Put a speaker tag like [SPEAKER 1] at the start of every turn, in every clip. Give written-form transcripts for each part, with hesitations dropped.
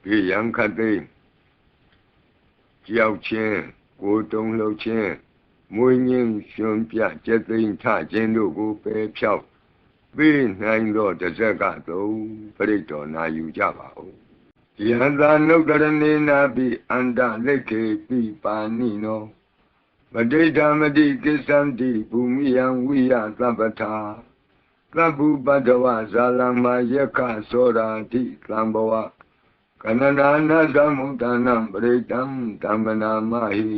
[SPEAKER 1] ပြေယံခတ်သိကြောက်ချင်းကိုတုံးလှုပ်ချင်းမွေးငင်းရှင်ပြကျက်သိမ်းထခြင်းတို့ကိုပယ်ဖြောက်ပေးနိုင်သောတဇက်ကသုံးပရိတ်တော်နာယူကြပါဦးယံသာနုတ္တရဏေနာပိအန္တလက်ခေပိပါဏိနောပဋိဋ္ဌာမတိကိစ္ဆန္တိဘူမိယံဝိယသဗ္ဗထာသဗ္ဗုပတ္တဝဇာလမ္မာယက္ခသောရာတိသံဘဝကနနာနာသမုဒ္ဒနာပရိတံဓမ္မနာမဟိ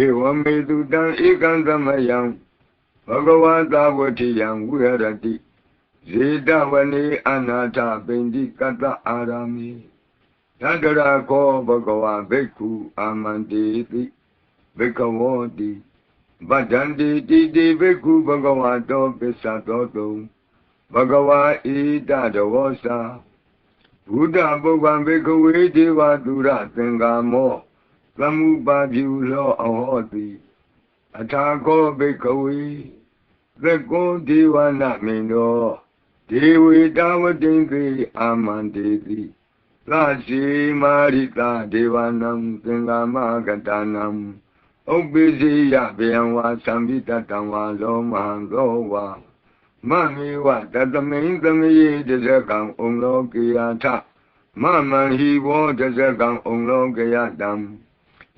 [SPEAKER 1] ဧဝမေတုတံဧကံသမယံဘဂဝတာဝတိယံဝိဟရတိဇေတဝနေအနာထပိန္တိကတ္တအာရမိသတ္တရာခောဘဂဝဘိက္ခုအာမန္တေတိဘိက္ခဝောတိဗဒ္ဒန္တိတိတိဘိက္ခုဘဂဝတောပစ္စသောတုံဘဂဝါဣတတဝောစာဘုဒ္ဓပုဗ္ဗံဘိက္ခဝေဒေဝသူရသင်္ကာမောသမုပါပြုလောအဟောတိအထာခောဘိက္ခဝေသက္ကောဒေဝနာမိန်တော်ဒေဝေတဝတိံခေအာမန္တေတိသရှိမာရိတာဒေဝနံသင်္ကာမကတနံဥပ္ပိစိယဘေယံဝါသံပိတတံဝါလောမဟံသောဝါမမေဝတတမိန်သမယေတဇကံဩလောကေယထမမံဟိဘောတဇကံဩလောကေယတံ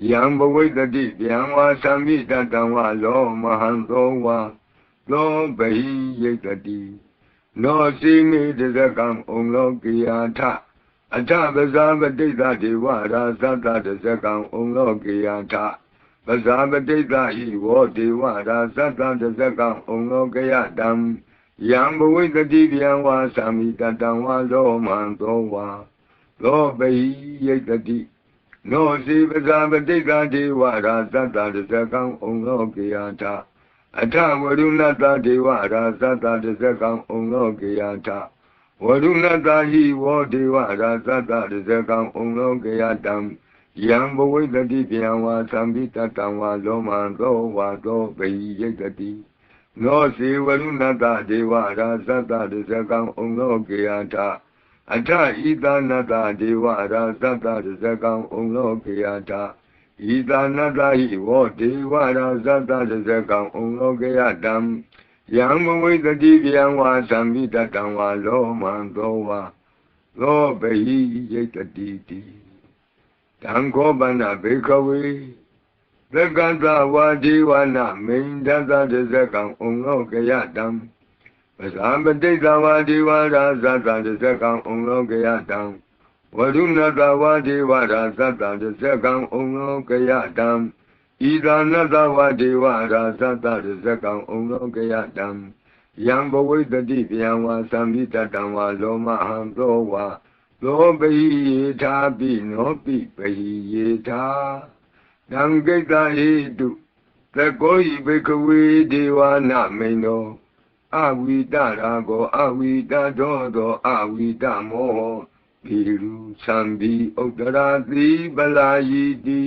[SPEAKER 1] ယံဘဝိတတိဗျံဝါသံပိတတံဝါလောမဟံသောဝါလောဘဟိယိတတိနောစီမေတဇကံဩလောကေယထအထပဇာပတိတဒေဝရာသတ္တတဇကံဩလောကေယထပဇာပတိတဟိဝောဒေဝရာသတ္တတဇကံဩလောကေယတံယံဘဝိတတိဗျံဝါသံမိတတံဝါလောမံသောဝါလောဘိယိတတိနောစီပဇာပတိတဒေဝရာသတ္တတဇကံဩလောကေယထအထဝရုဏတဒေဝရာသတ္တတဇကံဩလောကေယထဝရုဏတဟိဝောဒေဝရာသတ္တတဇကံဩလောကေယတံယံဘဝိတတိဗျံဝါသံမိတတံဝါလောမံသောဝါသောဘိယိတတိနောစီဝရုဏတဒေဝရာသတ္တတဇကံဩလောကေယထအထဣသနတဒေဝရာသတ္တတဇကံဩလောကေယထဣသနတဟိဝောဒေဝရာသတ္တတဇကံဩလောကေယတံယံဘဝိတတိဗျံဝါသံမိတတံဝါလောမံသောဝါလောဘဟိယိတတိတိတံခောပန္နဘေခဝေသက္ကတဝါဒေဝနာမိန်တတတဇကံဩလောကေယတံပဇာပတိတဝါဒေဝရာသတ္တတဇကံဩလောကေယတံဝရုဏတဝါဒေဝရာသတ္တတဇကံဩလောကေယတံဣဒာနတဝါဒေဝရာသတ္တတဇကံဩလောကေယတံယံဘဝိတတိဗျံဝါသံမိတတံဝါလောမဟံသောဝါလောဘိယေထာပိနောပိဘိယေထာတံကိတ္တဟိတုသကောဟိဘိက္ခဝေဒေဝနာမိန်တော်အဝိတရာကောအဝိတတောသောအဝိတမောပိရုသံဘိဥတ္တရာတိပလာယိတိ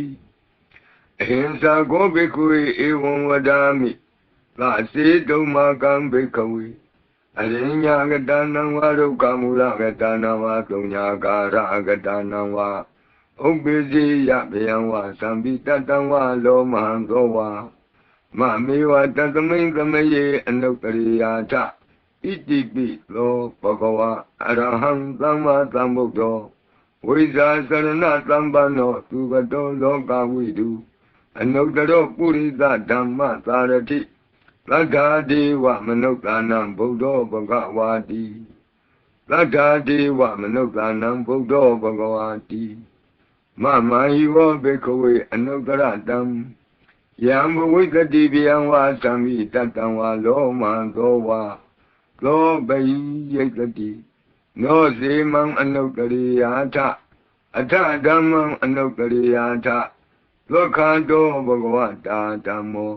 [SPEAKER 1] အဟိံသာကောဘိက္ခဝေဧဝံဝဒာမိသစေတုံမကံဘိက္ခဝေအရိညာကတနံဝါဒုက္ခမူလကတနံဝါသုံးညာကာရကတနံဝါဥပ္ပိစိယဗျံဝါသံပိတတံဝါလောမဟံသောဝါမမေဝတတမိန်သမယေအနုတ္တရိယာထဣတိပိလောဘဂဝါအရဟံသမ္မာသမ္ဗုဒ္ဓောဝိဇာစရဏသမ္ပန္နောသူကတောလောကဝိတုအနုတ္တရောပုရိသဓမ္မသာရတိသတ္ထာဒေဝမနုဿာနံဗုဒ္ဓောဘဂဝါတိသတ္ထာဒေဝမနုဿာနံဗုဒ္ဓောဘဂဝါတိမမဟိဝောဘိက္ခဝေအနုတ္တရတံယံဘဝိတတိဗျံဝါသံမိတတံဝါလောမံသောဝါလောဘိယိတတိနောစေမံအနုတ္တရိယာထအထဓမ္မံအနုတ္တရိယာထလောကတောဘဂဝတာဓမ္မော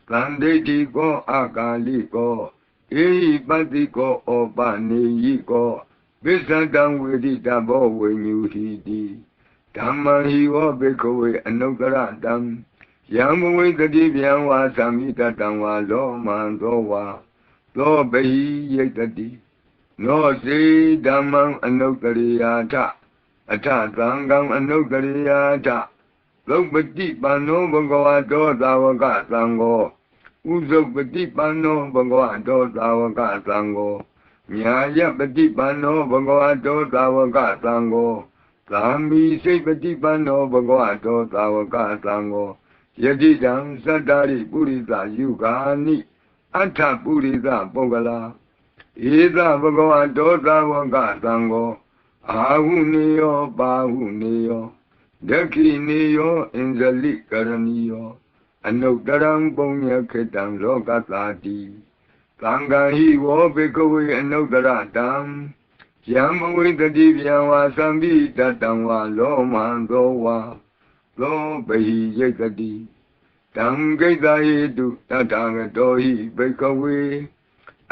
[SPEAKER 1] သံဒိဋ္ဌိကောအကာလိကောဧဟိပတ္တိကောဩပနေယိကောပစ္စတံဝေဒိတဘောဝေညူဟိတိဓမ္မံဟိဝောဘိက္ခဝေအနုတ္တရတံယံဘဝိတတိဗျံဝါသံမိတတံဝါလောမံသောဝါလောဘဟိယိတတိနောစေဓမ္မံအနုတ္တရိယာထ အထသံဃံအနုတ္တရိယာထသုပတိပန္နောဘဂဝတောသာဝကသံဃောဥဇုပတိပန္နောဘဂဝတောသာဝကသံဃောညာယပတိပန္နောဘဂဝတောသာဝကသံဃောသာမိစိပတိပန္နောဘဂဝတောသာဝကသံဃောယတိတံသတ္တာရိပုရိသယုဂာနိအထပုရိသပုဂ္ဂလာဧသဘဂဝတောသာဝကသံဃောအာဟုနေယောပါဟုနေယောဒက္ခိနေယောအင်္ဇလိကရဏီယောအနုတ္တရံပုညခေတံလောကသာတိသံဃာဟိဝောဘေကဝေအနုတ္တရတံယံမဝိတတိဗျံဝါသံပိတတံဝါလောမံသောဝါသောပဟိယိတတိတံဂိတယေတုတထာဂတောဟိဘေကဝေ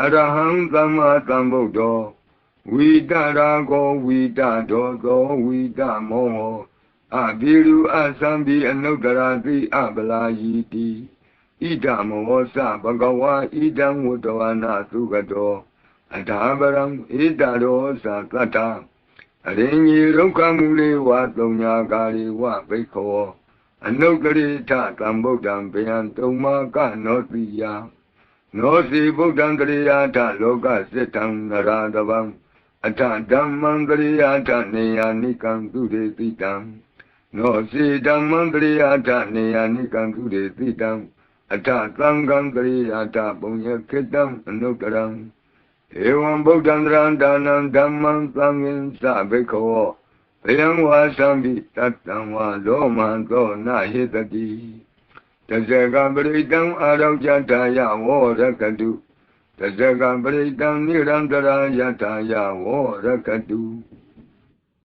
[SPEAKER 1] အရဟံသမ္မာသမ္ဗုဒ္ဓောဝိတရာကောဝိတဒောသောဝိတမောဟောအဘိရုအသံပိအနုတ္တရာတိအပလာယိတိဣဒမောသဘဂဝါဣဒံဝတ္တဝနာသုကတောအထာပရံဣဒရောသသတ္တအရိညေဒုက္ခမူလေဝသုံးညာကာရိဝဘိက္ခောအနုတ္တရိထသံဗုဒ္ဓံဗျံတုံမာကနောတိယနောစီဗုဒ္ဓံတရိယာထလောကစိတ္တံနရတဗံအထဓမ္မံတရိယာထနေယာနိကံသူရေတိတံနောစီဓမ္မံတရိယာထနေယာနိကံသူရေတိတံအထသံဃံတရိယာထပုံယခေတံအနုတ္တရံဧဝံဗုဒ္ဓံတရံဒါနံဓမ္မံသံဃင်္စဘိက္ခောဘယံဝါသံပိတတံဝါလောမံသောနာဟိတတိတဇဂံပရိတံအာရောကြတာယဝောရကတုတဇဂံပရိတံနိရန္တရာယတာယဝောရကတု